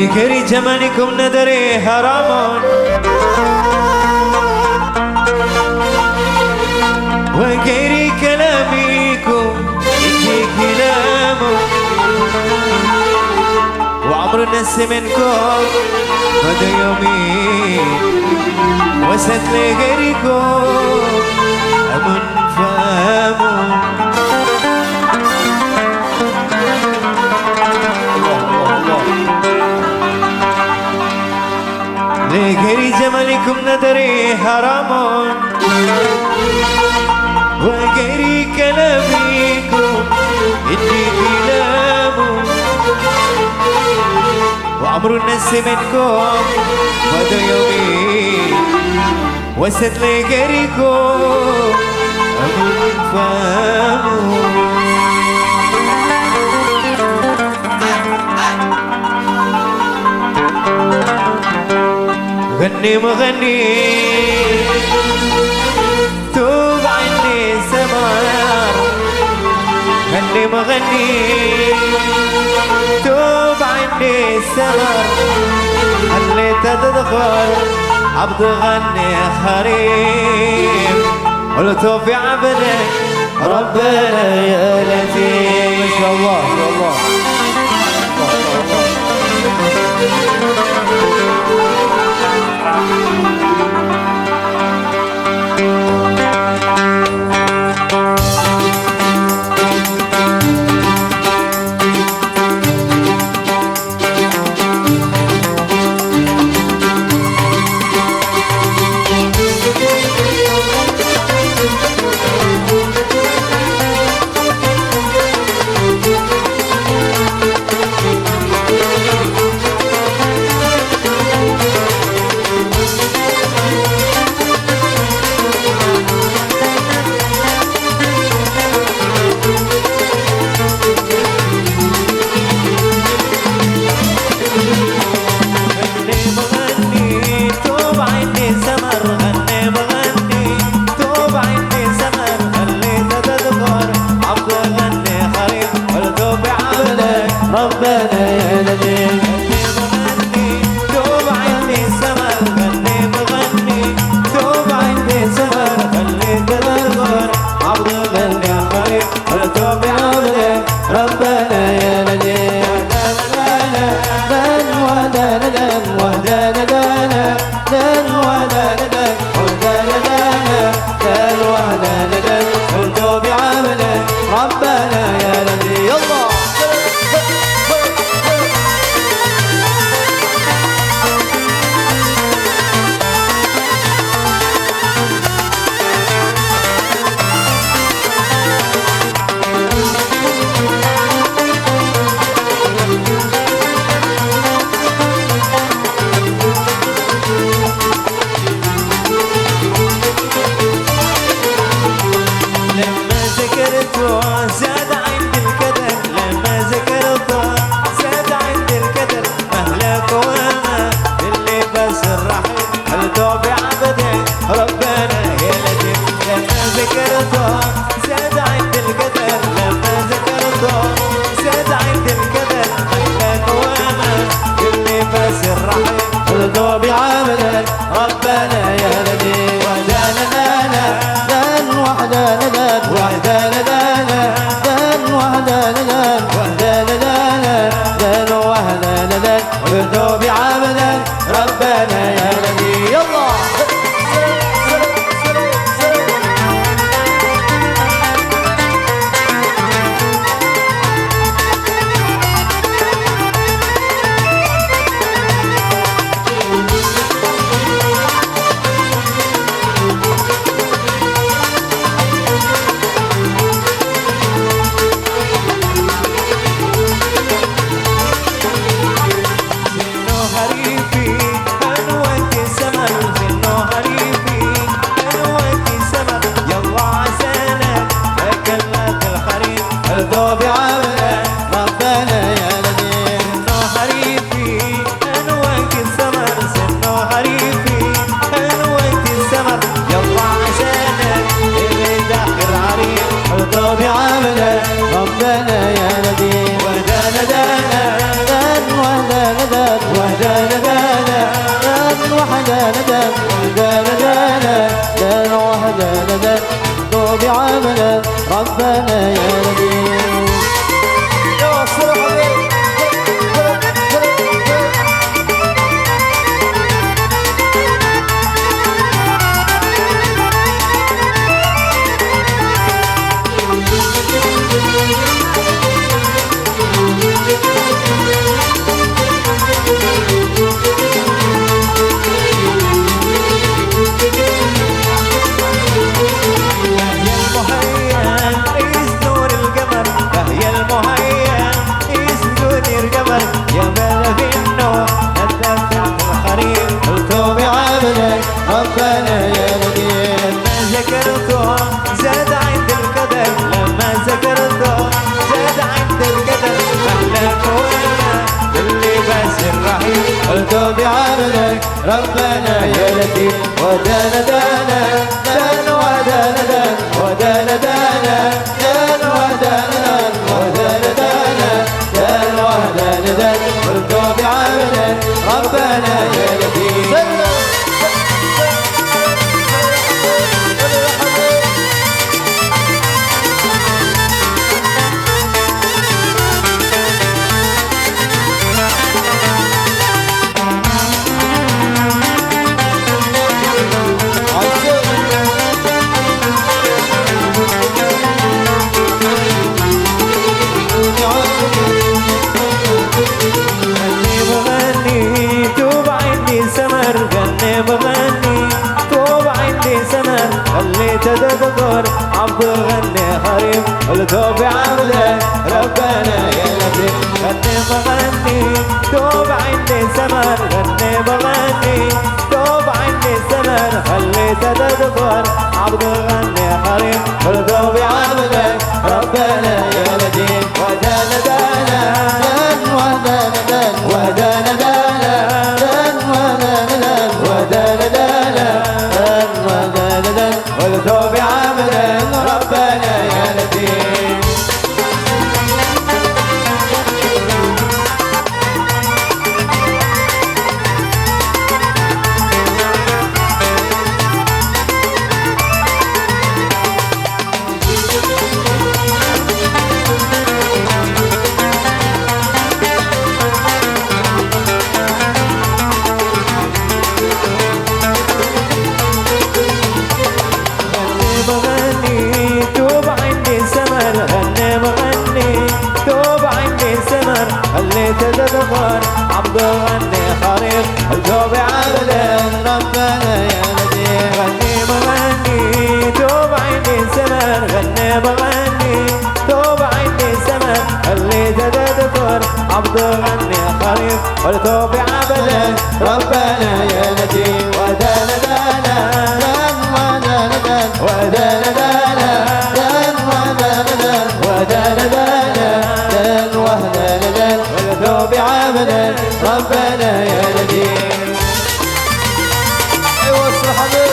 لغير جمالكم نظري حرام وغير كلامكم يجي كلام وعمر الناس منكم بدا يومي وسط لغيركم أمن فامون لغير جمالكم نظري حرام وغير كلامكم إني كلام وعمر الناس منكم بدا يومي وسط لغيركم أمن فامون غني مغني توب عني سمار غني مغني توب عني سمار خليت تدخل عبد غني خريم قلت في عبدك ربنا يا لطيف ما شاء الله ما شاء الله ربنا يا لطيف غني توب عني سمر غني بغني توب عني سمر خلي تدبر عبد غني خريب توب عبدك ربنا يا لطيف دن ودن دن ودن دن دن ودن دن ودن دن دن ودن دن توب عبدك ربنا يا لطيف يلا زاد عندي الكدر لما ذكرته زاد عندي الكدر أهلك وما اللي بس الرحيم قلته بعبدك ربنا يا لطيف لما ذكرته زاد عندي الكدر لما ذكرته زاد عندي الكدر أهلك وما اللي بس الرحيم قلته بعبدك ربنا يا لطيف وحدانا دانا دان وحدانا دان وحدانا دانا دان وحدانا دان وحدانا دانا دان وحدانا دان قلته بعبدك ربنا يا لطيف يلا ندى طوب عملا ربنا يا لطيف. يا صاحبي ربنا يا لطيف. لما ذكرته زاد عند القدر، لما ذكرته زاد عند القدر، أهلك وأنا اللي بس الرحيم قلت بعملك ربنا يا لطيف. ودانا دانا دان ودانا دان ودانا دانا دان ودانا دان ودانا دانا دان ودانا دان قلت بعملك ربنا يا لطيف. خليت تذكر عبد غني خريف قلت بعملك ربنا يا لطيف. غني بغني توب عندي سمر، غني بغني توب عندي سمر، خليت تذكر عبد غني خريف قلت بعملك ربنا يا لطيف. ودانا دانا دان ودانا دان ودانا دانا دان ودانا دان ودانا دانا دان ودانا دان قلت بعملك ربنا يا لطيف. خليت تذكر عبد غني خريف قلت بعملك ربنا يا لطيف. غني بغني توب عندي سمر، غني بغني توب عندي سمر، خليت تذكر عبد غني خريف قلت بعملك ربنا يا لطيف. ودانا دانا دان ودانا دان ودانا دانا دان ودانا دان ودانا دانا دان ودانا دان قلت بعملك ربنا يا لطيف. ايوه الصحابي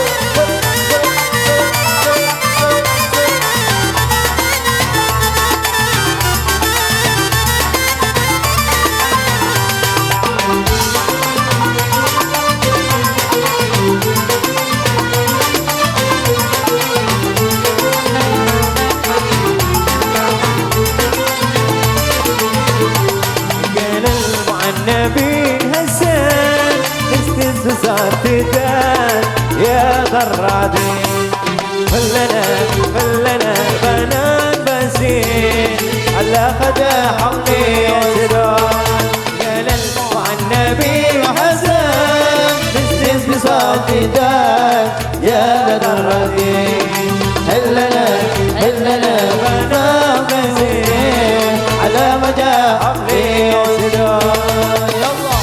صارت دان يا غرادي خلنا بنان بسين على خدا حقي يسران يا للمع النبي حسن تستس بصوت دان يا غرادي هلنا بنان بسين على مدى حقي يسران. يلا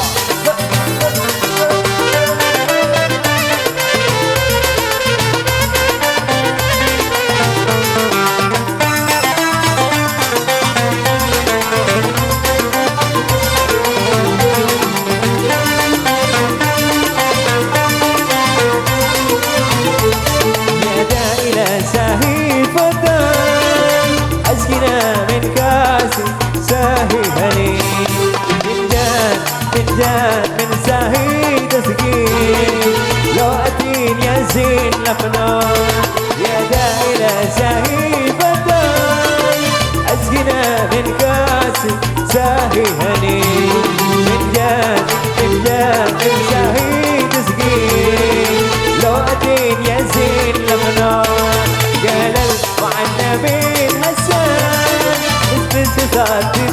عدي